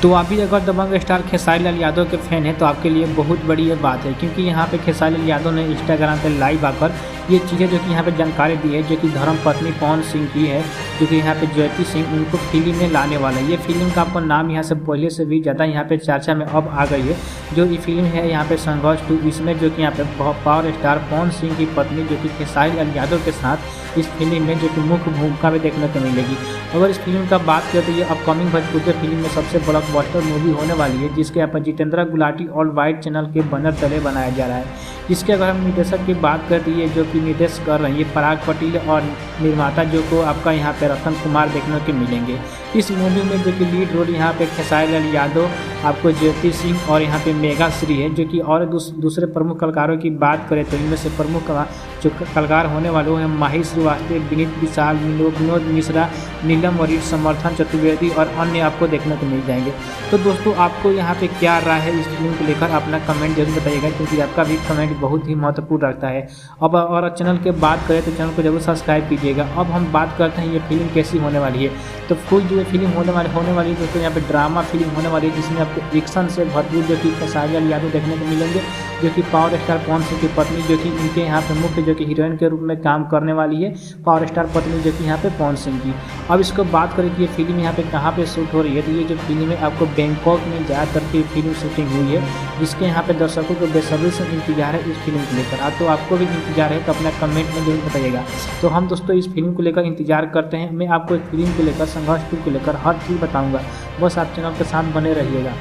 तो आप भी अगर दबंग स्टार खेसारी लाल यादव के फ़ैन हैं तो आपके लिए बहुत बड़ी ये बात है, क्योंकि यहाँ पे खेसारी लाल यादव ने इंस्टाग्राम पे लाइव आकर ये चीज़ें जो कि यहाँ पे जानकारी दी है, जो कि धर्मपत्नी पवन सिंह की है, जो कि यहाँ पे ज्योति सिंह उनको फिल्म में लाने वाला है। ये फिल्म का आपको नाम यहाँ से पहले से भी ज़्यादा यहाँ पे चर्चा में अब आ गई है। जो ये फिल्म है यहाँ पे संघर्ष 2, इसमें जो कि यहाँ पे पावर स्टार पवन सिंह की पत्नी जो कि खेसारी लाल यादव के साथ इस फिल्म में जो कि मुख्य भूमिका में देखने को मिलेगी। अगर इस फिल्म का बात करें तो ये अपकमिंग भोजपुरी फिल्म में सबसे ब्लॉकबस्टर मूवी होने वाली है, जिसके यहाँ पर जितेंद्र गुलाटी और वाइट चैनल के बैनर तले बनाया जा रहा है। इसके अगर हम निर्देशक की बात करें तो ये जो कि निर्देश कर रहे हैं ये पराग पटेल और निर्माता जो को आपका यहाँ पे रतन कुमार देखने को मिलेंगे। इस मूवी में जो कि लीड रोल यहाँ पे खेसारी लाल यादव, आपको ज्योति सिंह और यहाँ पे मेगा श्री है। जो कि और दूसरे प्रमुख कलाकारों की बात करें तो इनमें से प्रमुख जो कलाकार होने वाले हैं माही श्रीवास्तव, विनीत विशाल, विनोद मिश्रा, नीलम वरीड, समर्थन चतुर्वेदी और अन्य आपको देखने को मिल जाएंगे। तो दोस्तों आपको यहाँ पे क्या राय है इस फिल्म को लेकर, अपना कमेंट जरूर बताइएगा, क्योंकि आपका भी कमेंट बहुत ही महत्वपूर्ण रखता है। अब और चैनल की बात करें तो चैनल को जरूर सब्सक्राइब कीजिएगा। अब हम बात करते हैं ये फिल्म कैसी होने वाली है। तो फुल जो फिल्म होने वाली है दोस्तों यहाँ पे ड्रामा फिल्म होने वाली है, जिसमें आपको एक्शन से भरपूर जो कि खेसारी लाल यादव देखने को मिलेंगे, जो कि पावर स्टार पवन सिंह की पत्नी जो कि इनके यहाँ पे मुख्य जो कि हीरोइन के रूप में काम करने वाली है, पावर स्टार पत्नी जो कि यहाँ पे पवन सिंह की। अब इसको बात करें कि ये फिल्म यहाँ पे कहाँ पे शूट हो रही है, तो ये जो फिल्म है आपको बैंकॉक में ज़्यादातर की फिल्म शूटिंग हुई है, जिसके यहाँ पे दर्शकों को बेसब्री से इंतजार है इस फिल्म को लेकर। तो आपको भी इंतजार है तो अपना कमेंट में जरूर बताइएगा। तो हम दोस्तों इस फिल्म को लेकर इंतजार करते हैं। मैं आपको इस फिल्म को लेकर, संघर्ष 2 को लेकर हर चीज़ बताऊँगा, बस आप चैनल के साथ बने रहिएगा।